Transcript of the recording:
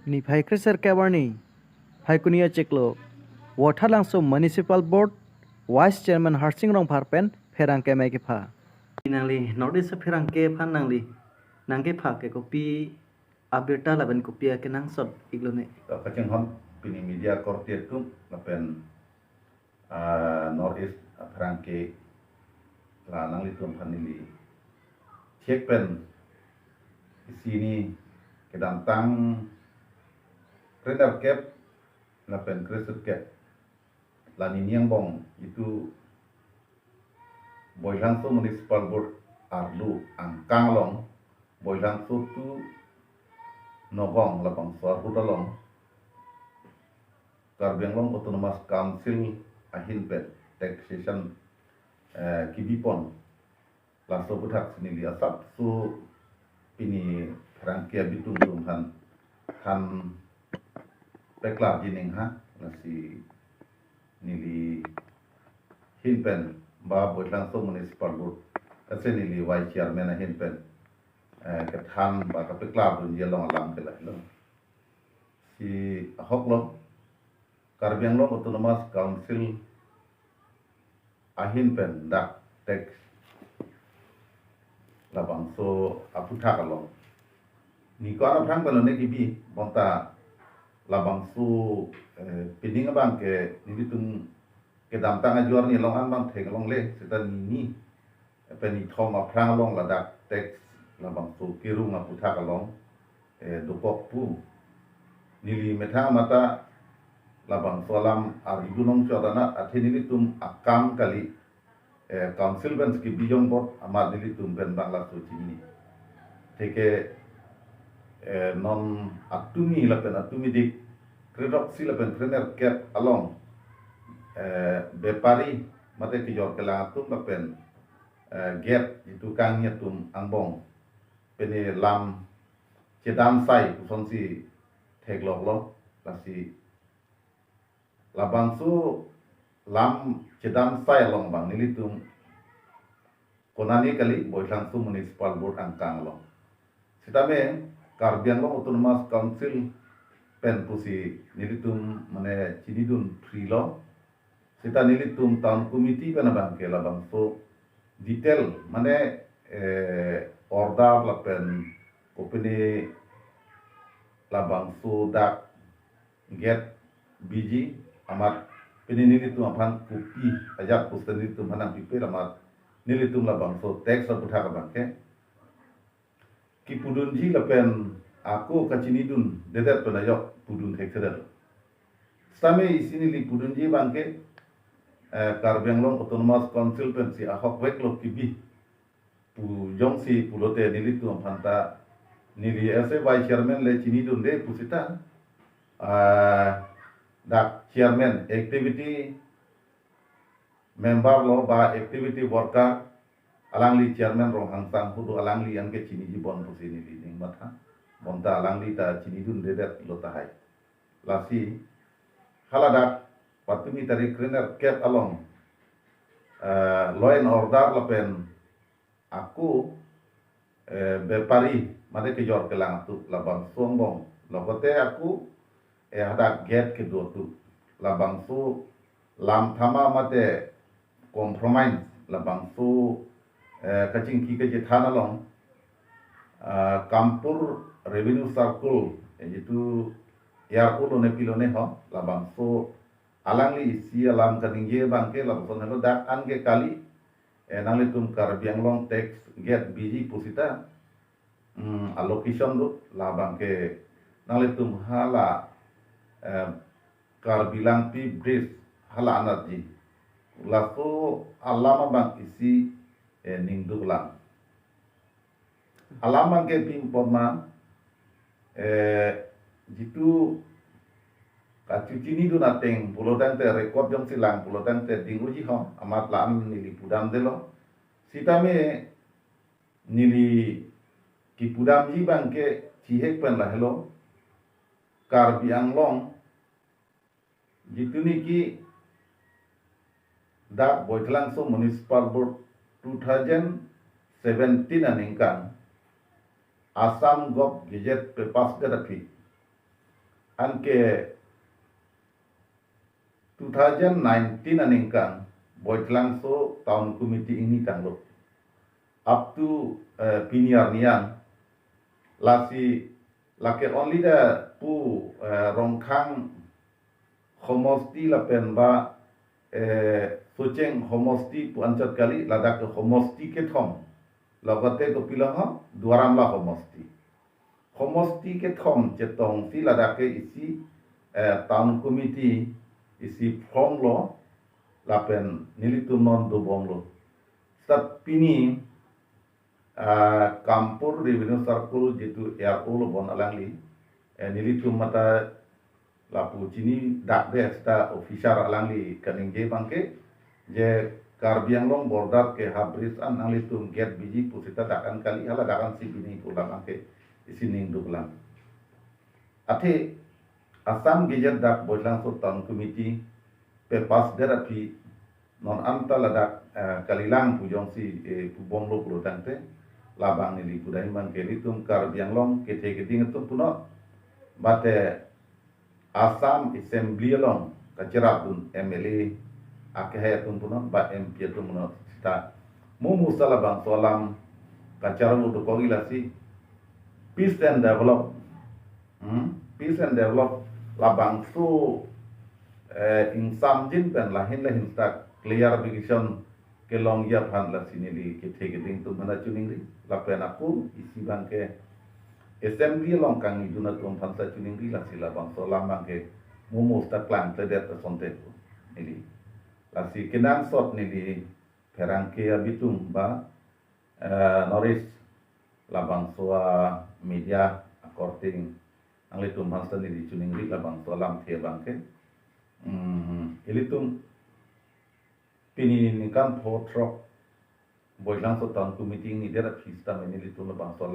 Ni phai kreser kewarni phai kunia cheklo Waterlangso Municipal Board Vice Chairman Harsing Rong Pharpen Pherang ke mai ke pha nangli notice pherang ke phan nangli nangke pha ke kopi update la ban kopi ke nang sot iglone kacang hon pini media kortiet kum lapen Northeast Frangke la nang li tuan panili cek pen di sini kedantang trainer cap lapen crescent cap lani niang bong itu Boylanso Municipal Board arlu angkang long Boylanso tu nogong lapang suar hudalong Karbianglong Autonomous Council Ahinpet Taxation Kibipon laso budak sini lihat sabsu ini rangkia bitung han peklar jining ha nasi nili hinpen ba Boylanso Municipal Board ase nili vice chairman hinpen kethan ba ka peklar dun jelong alam ke lo si hoklong Karbianglong Autonomous Council Ahinpen dak tax labang so aputa kalong ni ko ana prang balone kibi bonta labang su pining bang ke ni bitung ke dam tang ajor ni long an bang thek long le setan ni pen ni thom a prang long la dak tax labang su kirung aputa kalong dupok pu nili metha mata labang solam arjunong chodana athini bitum akam kali council ben ki bijong bot amar nili tum ben bangla so chini teke non atumi lapen atumi dik kredok si lapen trainer cap along bepari mate ki jor kala tum lapen get itu kangnya tum angbong pene lam cedam sai kuson si teglok lo lasi labang su lam cedam sai long bang nili tum konani kali Boylanso Municipal Board angkang long sitame Karbianglong Autonomous Council pen pusi nilitum mane cinidun trilo sita nilitum town committee pen abang ke labang so detail mane order la pen kopini labang so dak get biji amat pini nilitum apan kopi ajak pusten nilitum hanam pipe amat nilitum labang so tax aputha kabang ke ki pudun ji lapen aku kacinidun dedet penayok pudun heksedel stame isini li pudun ji bangke Karbianglong Autonomous Council pen si ahok wek lo kibi pu jong si pulote nili tu ampanta nili ese vice chairman le cinidun de pusita dak chairman activity member lo ba activity worker alangli chairman rong hangsang hudu alangli yang ke cini jibon pusini li ning matha bonta alangli ta cini dun dedet lo tahai lasi haladak patumi tari trainer cap along law and order lapen aku bepari mate ke jor kelang tu labang sombong lokote aku ada get ke do tu labang su lam thama mate compromise labang su kacing ki ke thana long Kampur Revenue Circle itu ya ulo ne pilone ho labang so alangli si alam kaningye bangke labang so dak ange kali nangli tum Karbianglong tax get biji pusita allocation do labang ke nangli tum hala Karbilang pi bridge hala anarji laso alama bang isi ningdulang alaman ke pimpona jitu kacucini du nateng pulotan te rekod jong silang pulotan te dinguji ho amat lam nili pudam delo sitame nili ki pudam ji bangke cihek pen lah hello Karbianglong jitu niki dak Boylanso Municipal Board 2017 aningkan Assam Gov Gazette Papers Gadapi anke 2019 aningkang boitlang so tahun komiti ini tanglo up to piniar nian lake only da pu rongkang homosti la pen ba suceng homosti pu ancat kali lada ke homosti ke thom lagate ko pilang ha duaram la homosti ke thom cetong si lada ke isi town committee isi form lo lapen nilitum non do bom lo stat pini kampur revenue circle jitu RO lo bon alangli nilitum mata lapu cini dak de sta official alangli kaning je bangke je karbiang long border ke habris an nalitum get biji pusita dakan kali hala dakan si bini pulang bangke isining duklang ate Assam Gazette dak boilang so town committee pe pas derapi non anta ladak kalilang pujong si pubong lo pulo tante labang nili pudai man kelitum karbiang long kete keting tu puno bate Assam Assembly long kacerap dun MLA akeh tun puno ba MP tu puno sta mumu salabang solam kacaru do kogilasi peace and develop peace and develop labang su insam jin pen lahin sta clarification ke long ya phan la sinili ke thege ding tu mana chuning ri la pen aku isi bang ke assembly long kang iduna tum phan sa chuning ri la sila bang so lam ke mumu sta plan te det sonte nili la si kenang sot nili perang ke abitum ba noris labang so media according ang litum phan sa nili chuning ri labang so lam the bang ke ilitum pininikan potrok boilang so town committee ni dera pista menilitum labang so